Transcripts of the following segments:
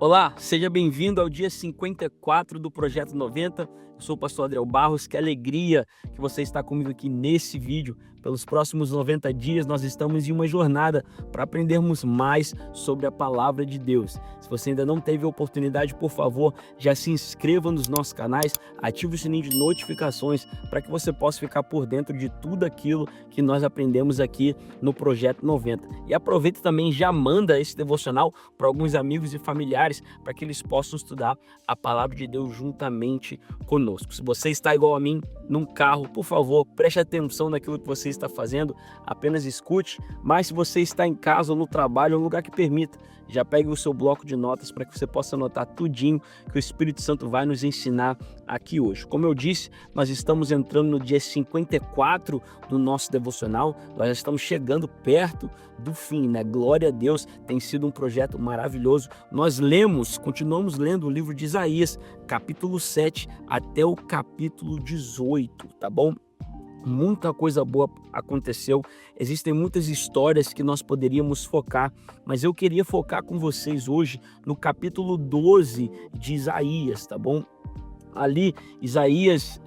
Olá, seja bem-vindo ao dia 54 do Projeto 90. Eu sou o pastor Adriel Barros, que alegria que você está comigo aqui nesse vídeo. Pelos próximos 90 dias nós estamos em uma jornada para aprendermos mais sobre a palavra de Deus. Se você ainda não teve a oportunidade, por favor, já se inscreva nos nossos canais, ative o sininho de notificações para que você possa ficar por dentro de tudo aquilo que nós aprendemos aqui no Projeto 90. E aproveita também, já manda esse devocional para alguns amigos e familiares para que eles possam estudar a palavra de Deus juntamente conosco. Se você está igual a mim num carro, por favor, preste atenção naquilo que você está fazendo, apenas escute. Mas se você está em casa ou no trabalho, ou um lugar que permita, já pegue o seu bloco de notas para que você possa anotar tudinho que o Espírito Santo vai nos ensinar aqui hoje. Como eu disse, nós estamos entrando no dia 54 do nosso devocional, nós já estamos chegando perto do fim, né? Glória a Deus, tem sido um projeto maravilhoso. Nós continuamos lendo o livro de Isaías, capítulo 7 até o capítulo 18, tá bom? Muita coisa boa aconteceu, existem muitas histórias que nós poderíamos focar, mas eu queria focar com vocês hoje no capítulo 12 de Isaías, tá bom? Ali, Isaías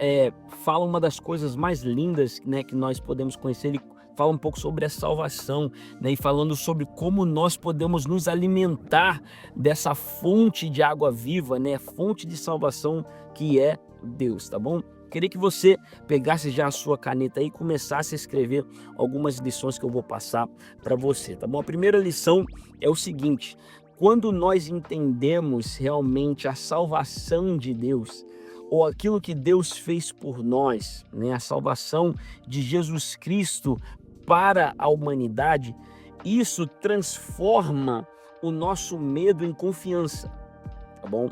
fala uma das coisas mais lindas, né, que nós podemos conhecer. Ele fala um pouco sobre a salvação, né, e falando sobre como nós podemos nos alimentar dessa fonte de água viva, né, fonte de salvação que é Deus, tá bom? Queria que você pegasse já a sua caneta aí e começasse a escrever algumas lições que eu vou passar para você, tá bom? A primeira lição é o seguinte: quando nós entendemos realmente a salvação de Deus, ou aquilo que Deus fez por nós, né, a salvação de Jesus Cristo para a humanidade, isso transforma o nosso medo em confiança, tá bom?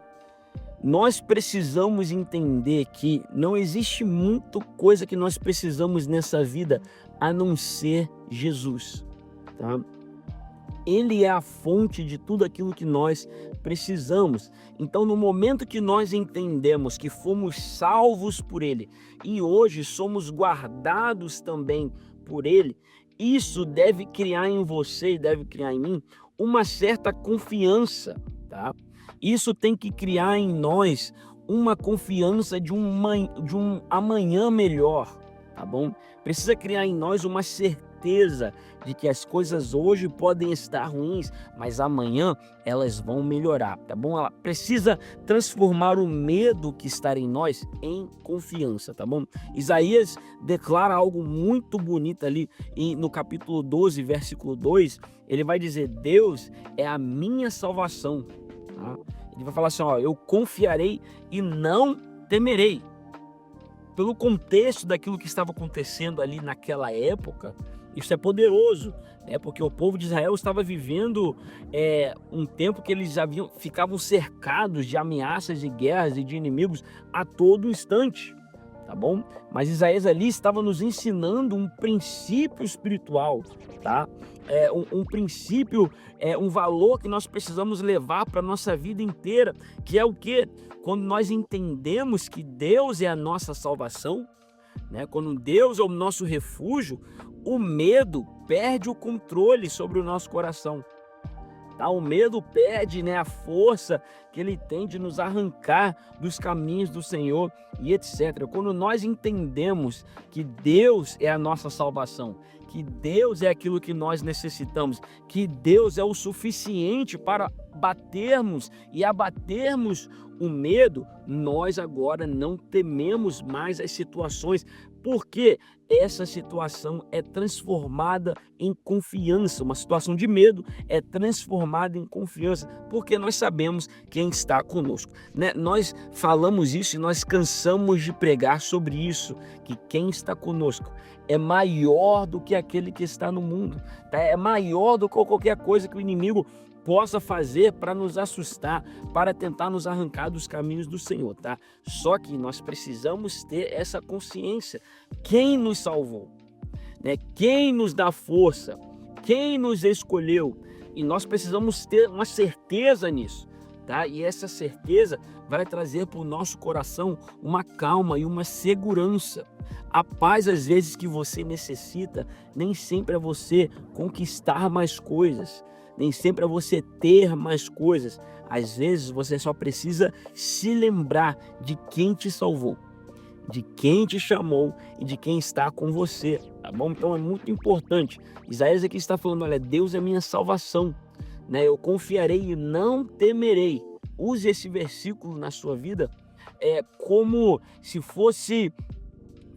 Nós precisamos entender que não existe muita coisa que nós precisamos nessa vida a não ser Jesus, tá? Ele é a fonte de tudo aquilo que nós precisamos. Então, no momento que nós entendemos que fomos salvos por Ele e hoje somos guardados também por Ele, isso deve criar em você e deve criar em mim uma certa confiança, tá? Isso tem que criar em nós uma confiança de um amanhã melhor, tá bom? Precisa criar em nós uma certeza de que as coisas hoje podem estar ruins, mas amanhã elas vão melhorar, tá bom? Ela precisa transformar o medo que está em nós em confiança, tá bom? Isaías declara algo muito bonito ali no capítulo 12, versículo 2, ele vai dizer: Deus é a minha salvação. Tá? Ele vai falar assim, ó, eu confiarei e não temerei. Pelo contexto daquilo que estava acontecendo ali naquela época, isso é poderoso, né? Porque o povo de Israel estava vivendo um tempo que eles ficavam cercados de ameaças de guerras e de inimigos a todo instante, tá bom? Mas Isaías ali estava nos ensinando um princípio espiritual, tá? Um princípio, um valor que nós precisamos levar para a nossa vida inteira, que é o quê? Quando nós entendemos que Deus é a nossa salvação, né? Quando Deus é o nosso refúgio, o medo perde o controle sobre o nosso coração. Tá? O medo perde, né, a força que ele tem de nos arrancar dos caminhos do Senhor e etc. Quando nós entendemos que Deus é a nossa salvação, que Deus é aquilo que nós necessitamos, que Deus é o suficiente para batermos e abatermos o medo, nós agora não tememos mais as situações, porque essa situação é transformada em confiança. Uma situação de medo é transformada em confiança, porque nós sabemos quem está conosco, né? Nós falamos isso e nós cansamos de pregar sobre isso, que quem está conosco é maior do que aquele que está no mundo, tá? É maior do que qualquer coisa que o inimigo possa fazer para nos assustar, para tentar nos arrancar dos caminhos do Senhor, tá? Só que nós precisamos ter essa consciência. Quem nos salvou, né? Quem nos dá força, quem nos escolheu, e nós precisamos ter uma certeza nisso, tá? E essa certeza vai trazer para o nosso coração uma calma e uma segurança. A paz, às vezes, que você necessita, nem sempre é você conquistar mais coisas, nem sempre é você ter mais coisas, Às vezes você só precisa se lembrar de quem te salvou, de quem te chamou e de quem está com você, tá bom? Então é muito importante. Isaías aqui está falando, olha, Deus é minha salvação, né? Eu confiarei e não temerei. Use esse versículo na sua vida como se fosse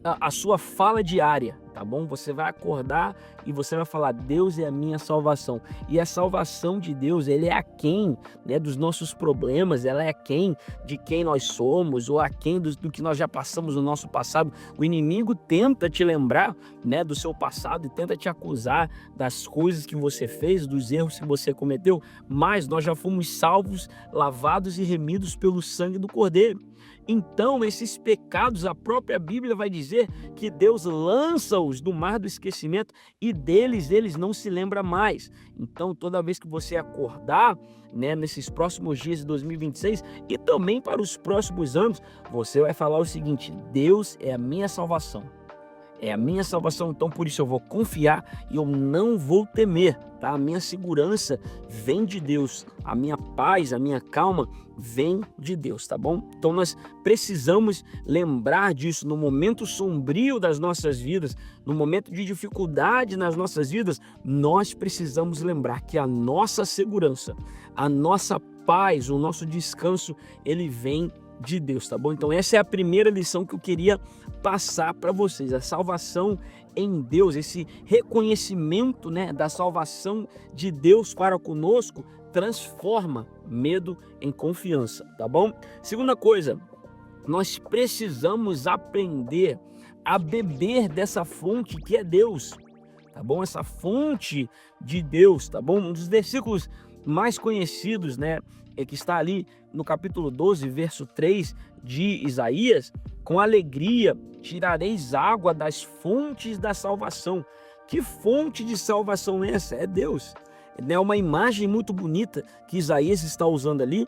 a sua fala diária, tá bom? Você vai acordar e você vai falar, Deus é a minha salvação. E a salvação de Deus, ele é aquém, né, dos nossos problemas, ela é aquém de quem nós somos, ou aquém do que nós já passamos no nosso passado. O inimigo tenta te lembrar, né, do seu passado e tenta te acusar das coisas que você fez, dos erros que você cometeu, mas nós já fomos salvos, lavados e remidos pelo sangue do Cordeiro. Então, esses pecados, a própria Bíblia vai dizer que Deus lança-os no mar do esquecimento e eles não se lembra mais. Então, toda vez que você acordar, né, nesses próximos dias de 2026 e também para os próximos anos, você vai falar o seguinte, Deus é a minha salvação. É a minha salvação, então por isso eu vou confiar e eu não vou temer, tá? A minha segurança vem de Deus, a minha paz, a minha calma vem de Deus, tá bom? Então nós precisamos lembrar disso no momento sombrio das nossas vidas, no momento de dificuldade nas nossas vidas, nós precisamos lembrar que a nossa segurança, a nossa paz, o nosso descanso, ele vem de Deus, tá bom? Então essa é a primeira lição que eu queria passar para vocês, a salvação em Deus, esse reconhecimento, né, da salvação de Deus para conosco, transforma medo em confiança, tá bom? Segunda coisa, nós precisamos aprender a beber dessa fonte que é Deus, tá bom? Essa fonte de Deus, tá bom? Um dos versículos mais conhecidos, né, que está ali no capítulo 12, verso 3 de Isaías, com alegria tirareis água das fontes da salvação. Que fonte de salvação é essa? É Deus. É uma imagem muito bonita que Isaías está usando ali,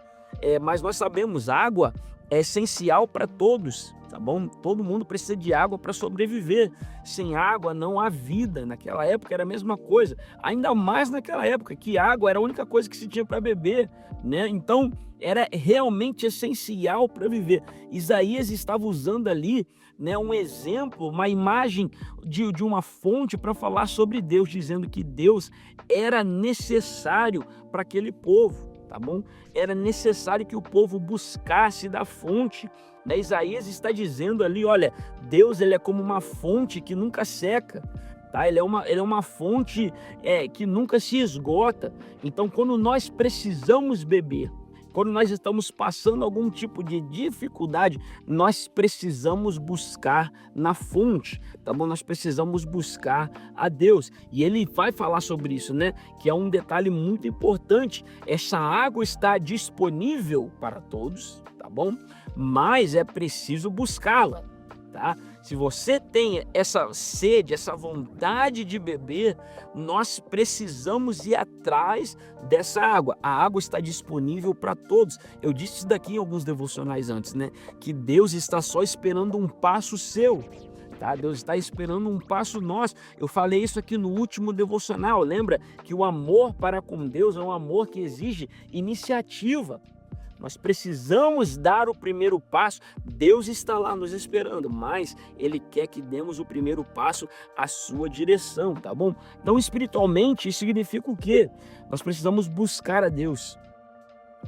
mas nós sabemos, água é essencial para todos, tá bom? Todo mundo precisa de água para sobreviver. Sem água não há vida. Naquela época era a mesma coisa, ainda mais naquela época que água era a única coisa que se tinha para beber, né? Então era realmente essencial para viver. Isaías estava usando ali, né, um exemplo, uma imagem de uma fonte para falar sobre Deus, dizendo que Deus era necessário para aquele povo, tá bom? Era necessário que o povo buscasse da fonte, né? Isaías está dizendo ali, olha, Deus, ele é como uma fonte que nunca seca, tá? Ele é uma fonte que nunca se esgota. Então, quando nós precisamos beber, quando nós estamos passando algum tipo de dificuldade, nós precisamos buscar na fonte, tá bom? Nós precisamos buscar a Deus. E ele vai falar sobre isso, né? Que é um detalhe muito importante. Essa água está disponível para todos, tá bom? Mas é preciso buscá-la, tá? Se você tem essa sede, essa vontade de beber, nós precisamos ir atrás dessa água. A água está disponível para todos. Eu disse isso daqui em alguns devocionais antes, né? Que Deus está só esperando um passo seu, tá? Deus está esperando um passo nosso. Eu falei isso aqui no último devocional. Lembra que o amor para com Deus é um amor que exige iniciativa. Nós precisamos dar o primeiro passo. Deus está lá nos esperando, mas Ele quer que demos o primeiro passo à sua direção, tá bom? Então, espiritualmente, isso significa o quê? Nós precisamos buscar a Deus,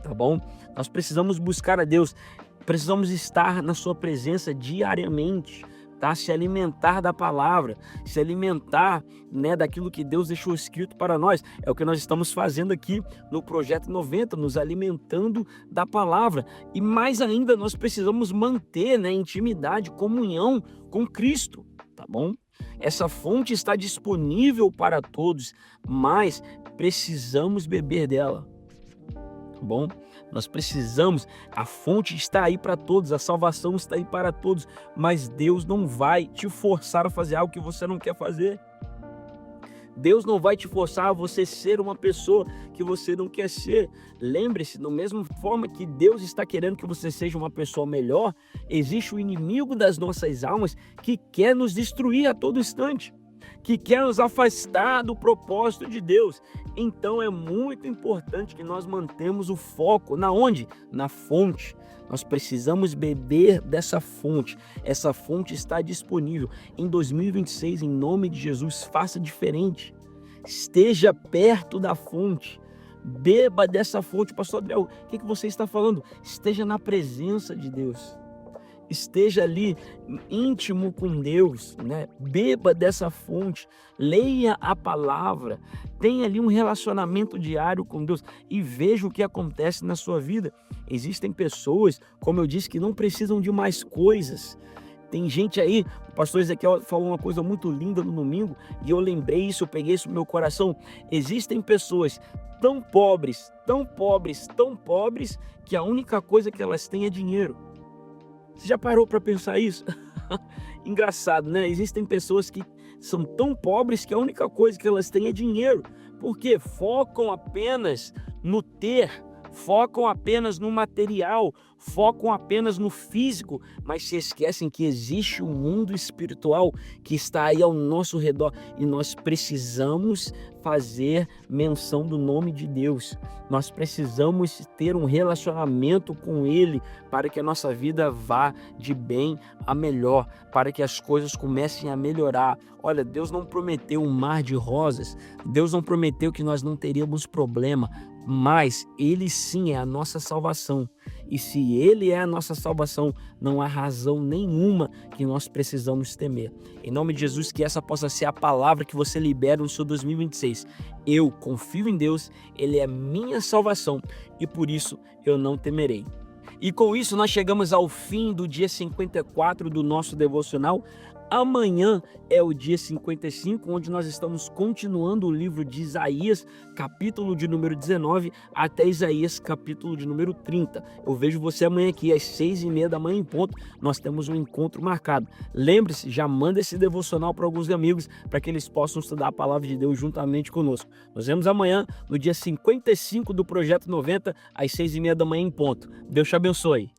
tá bom? Nós precisamos buscar a Deus, precisamos estar na sua presença diariamente, tá? Se alimentar da palavra, se alimentar, né, daquilo que Deus deixou escrito para nós. É o que nós estamos fazendo aqui no Projeto 90, nos alimentando da palavra. E mais ainda, nós precisamos manter, né, intimidade, comunhão com Cristo, tá bom? Essa fonte está disponível para todos, mas precisamos beber dela, tá bom? Nós precisamos, a fonte está aí para todos, a salvação está aí para todos, mas Deus não vai te forçar a fazer algo que você não quer fazer. Deus não vai te forçar a você ser uma pessoa que você não quer ser. Lembre-se, da mesma forma que Deus está querendo que você seja uma pessoa melhor, existe o inimigo das nossas almas que quer nos destruir a todo instante. que quer nos afastar do propósito de Deus. Então é muito importante que nós mantemos o foco na onde? Na fonte. Nós precisamos beber dessa fonte. Essa fonte está disponível. Em 2026, em nome de Jesus, faça diferente. Esteja perto da fonte. Beba dessa fonte. Pastor Adriel, o que você está falando? Esteja na presença de Deus. Esteja ali íntimo com Deus, né? Beba dessa fonte, leia a palavra, tenha ali um relacionamento diário com Deus e veja o que acontece na sua vida. Existem pessoas, como eu disse, que não precisam de mais coisas. Tem gente aí, o pastor Ezequiel falou uma coisa muito linda no domingo e eu lembrei isso, eu peguei isso no meu coração. Existem pessoas tão pobres, tão pobres, tão pobres, que a única coisa que elas têm é dinheiro. Você já parou para pensar isso? Engraçado, né? Existem pessoas que são tão pobres que a única coisa que elas têm é dinheiro. Porque focam apenas no ter, focam apenas no material, focam apenas no físico, mas se esquecem que existe um mundo espiritual que está aí ao nosso redor e nós precisamos fazer menção do nome de Deus. Nós precisamos ter um relacionamento com Ele para que a nossa vida vá de bem a melhor, para que as coisas comecem a melhorar. Olha, Deus não prometeu um mar de rosas, Deus não prometeu que nós não teríamos problema, mas Ele sim é a nossa salvação. E se Ele é a nossa salvação, não há razão nenhuma que nós precisamos temer. Em nome de Jesus, que essa possa ser a palavra que você libera no seu 2026. Eu confio em Deus, Ele é minha salvação e por isso eu não temerei. E com isso nós chegamos ao fim do dia 54 do nosso devocional. Amanhã é o dia 55, onde nós estamos continuando o livro de Isaías, capítulo de número 19, até Isaías, capítulo de número 30. Eu vejo você amanhã aqui, às 6h30 da manhã em ponto, nós temos um encontro marcado. Lembre-se, já manda esse devocional para alguns amigos, para que eles possam estudar a palavra de Deus juntamente conosco. Nos vemos amanhã, no dia 55 do Projeto 90, às 6h30 da manhã em ponto. Deus te abençoe.